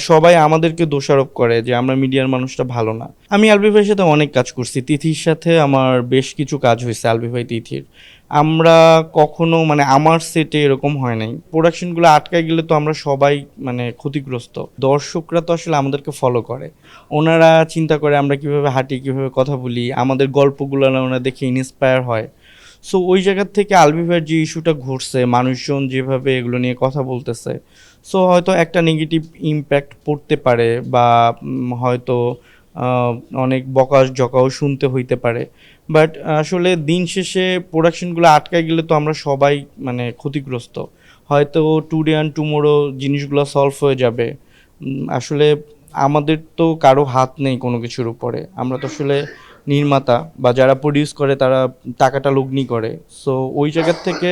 সবাই আমাদেরকে দোষারোপ করে যে আমরা মিডিয়ার মানুষটা ভালো না। আমি আলবি ভাইয়ের সাথে অনেক কাজ করছি, তিথির সাথে আমার বেশ কিছু কাজ হয়েছে, আলবি ভাই তিথির। আমরা কখনো মানে আমার সেটে এরকম হয় নাই, প্রোডাকশনগুলো আটকায় গেলে তো আমরা সবাই মানে ক্ষতিগ্রস্ত। দর্শকরা তো আসলে আমাদেরকে ফলো করে, ওনারা চিন্তা করে আমরা কিভাবে হাঁটি, কিভাবে কথা বলি, আমাদের গল্পগুলো ওনারা দেখে ইন্সপায়ার হয়। সো ওই জায়গার থেকে আলবি ভাইয়ের যে ইস্যুটা ঘটছে, মানুষজন যেভাবে এগুলো নিয়ে কথা বলতেছে, সো হয়তো একটা নেগেটিভ ইম্প্যাক্ট পড়তে পারে বা হয়তো আহ, অনেক বকা জকাও শুনতে হইতে পারে। বাট আসলে দিন শেষে প্রোডাকশনগুলো আটকায় গেলে তো আমরা সবাই মানে ক্ষতিগ্রস্ত। হয়তো টুডে অ্যান্ড টুমোরো জিনিসগুলো সলভ হয়ে যাবে। আসলে আমাদের তো কারো হাত নেই কোনো কিছুর উপরে, আমরা তো আসলে নির্মাতা বা যারা প্রডিউস করে তারা টাকাটা লগ্নি করে। সো ওই জায়গার থেকে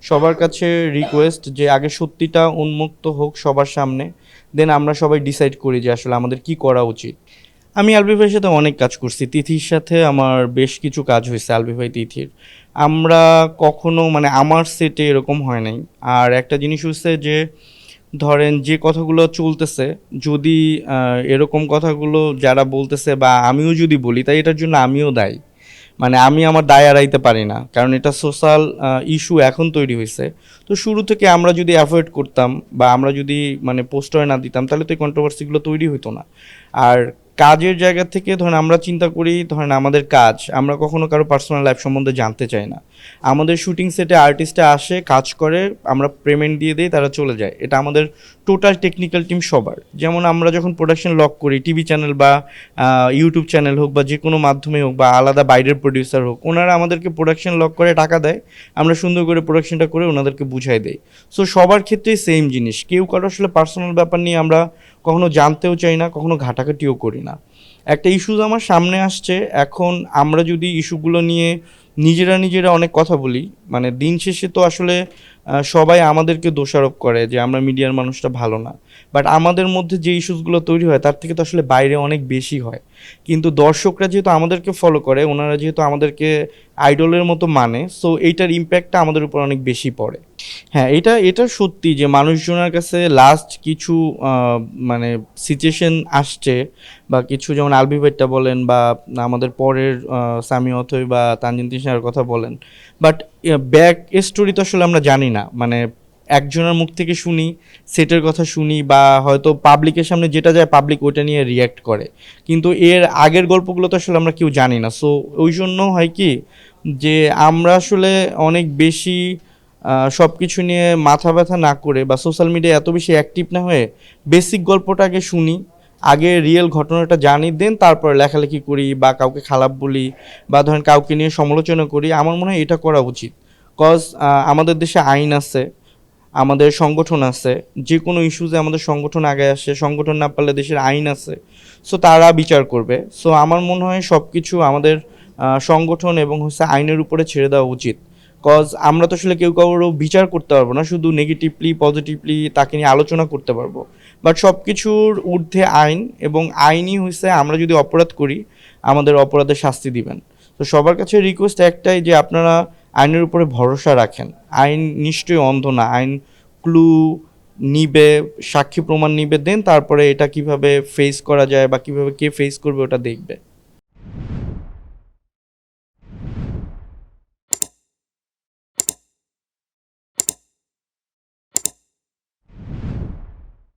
সবার কাছে রিকোয়েস্ট যে আগে সত্যিটা উন্মুক্ত হোক সবার সামনে, দেন আমরা সবাই ডিসাইড করি যে আসলে আমাদের কি করা উচিত। আমি আলবি ভাইয়ের সাথে অনেক কাজ করছি, তিথির সাথে আমার বেশ কিছু কাজ হয়েছে, আলবি ভাই তিথির। আমরা কখনো মানে আমার সেটে এরকম হয় নাই। আর একটা জিনিস হচ্ছে যে ধরেন যে কথাগুলো চলতেছে, যদি এরকম কথাগুলো যারা বলতেছে বা আমিও যদি বলি, তাই এটার জন্য আমিও দায়ী। মানে আমি আমার দায় এড়াইতে পারি না, কারণ এটা সোশ্যাল ইস্যু এখন তৈরি হয়েছে। তো শুরু থেকে আমরা যদি অ্যাভয়েড করতাম বা আমরা যদি মানে পোস্টার না দিতাম, তাহলে তো এই কন্ট্রোভার্সিগুলো তৈরি হতো না। আর কাজের জায়গা থেকে ধরেন আমরা চিন্তা করি, ধরেন আমাদের কাজ, আমরা কখনো কারো পার্সোনাল লাইফ সম্বন্ধে জানতে চাই না। আমাদের শুটিং সেটে আর্টিস্টে আসে, কাজ করে, আমরা পেমেন্ট দিয়ে দিই, তারা চলে যায়। এটা আমাদের টোটাল টেকনিক্যাল টিম সবার। যেমন আমরা যখন প্রোডাকশন লক করি, টিভি চ্যানেল বা ইউটিউব চ্যানেল হোক বা যে কোনো মাধ্যমে হোক বা আলাদা বাইরের প্রডিউসার হোক, ওনারা আমাদেরকে প্রোডাকশন লক করে টাকা দেয়, আমরা সুন্দর করে প্রোডাকশনটা করে ওনাদেরকে বুঝাই দেই। সো সবার ক্ষেত্রেই সেম জিনিস, কেউ কারো আসলে পার্সোনাল ব্যাপার নিয়ে আমরা কখনো জানতেও চাই না, কখনো ঘাটাঘাটিও করি না। একটা ইস্যুজ আমার সামনে আসছে, এখন আমরা যদি ইস্যুগুলো নিয়ে নিজেরা নিজেরা অনেক কথা বলি, মানে দিন শেষে তো আসলে সবাই আমাদেরকে দোষারোপ করে যে আমরা মিডিয়ার মানুষটা ভালো না। বাট আমাদের মধ্যে যে ইস্যুসগুলো তৈরি হয় তার থেকে তো আসলে বাইরে অনেক বেশি হয়। কিন্তু দর্শকরা যেহেতু আমাদেরকে ফলো করে, ওনারা যেহেতু আমাদেরকে আইডলের মতো মানে, সো এইটার ইম্প্যাক্টটা আমাদের উপর অনেক বেশি পড়ে। হ্যাঁ, এটা এটা সত্যি যে মানুষজনের কাছে লাস্ট কিছু মানে সিচুয়েশন আসছে বা কিছু, যেমন আলবি ভাইটা বলেন বা আমাদের পরের সামি অথই বা তানজিন তিশার কথা বলেন। বাট ব্যাক স্টোরি তো আসলে আমরা জানি না, মানে একজনের মুখ থেকে শুনি, সেটের কথা শুনি, বা হয়তো পাবলিকের সামনে যেটা যায় পাবলিক ওইটা নিয়ে রিয়্যাক্ট করে। কিন্তু এর আগের গল্পগুলো তো আসলে আমরা কেউ জানি না। সো ওই জন্য হয় কি যে আমরা আসলে অনেক বেশি সব কিছু নিয়ে মাথা ব্যথা না করে বা সোশ্যাল মিডিয়ায় এত বেশি অ্যাক্টিভ না হয়ে বেসিক গল্পটা আগে শুনি, আগে রিয়েল ঘটনাটা জানি, দেন তারপর লেখালেখি করি বা কাউকে খারাপ বলি বা ধরেন কাউকে নিয়ে সমালোচনা করি। আমার মনে হয় এটা করা উচিত। কজ আমাদের দেশে আইন আছে, আমাদের সংগঠন আছে, যে কোনো ইস্যুতে আমাদের সংগঠন আগে আসে, সংগঠন না পারলে দেশের আইন আছে, সো তারা বিচার করবে। সো আমার মনে হয় সব কিছু আমাদের সংগঠন এবং হচ্ছে আইনের উপরে ছেড়ে দেওয়া উচিত। কজ আমরা তো আসলে কেউ কারো বিচার করতে পারবো না, শুধু নেগেটিভলি পজিটিভলি তাকে নিয়ে আলোচনা করতে পারবো। বাট সব কিছুর ঊর্ধ্বে আইন, এবং আইনই হচ্ছে আমরা যদি অপরাধ করি আমাদের অপরাধের শাস্তি দিবেন। তো সবার কাছে রিকোয়েস্ট একটাই যে আপনারা আইনের উপরে ভরসা রাখেন। আইন নিশ্চয়ই অন্ধ না, আইন ক্লু নিবে, সাক্ষী প্রমাণ নিবে, দেন তারপরে এটা কিভাবে ফেস করা যায় বা কিভাবে কে ফেস করবে ওটা দেখবে।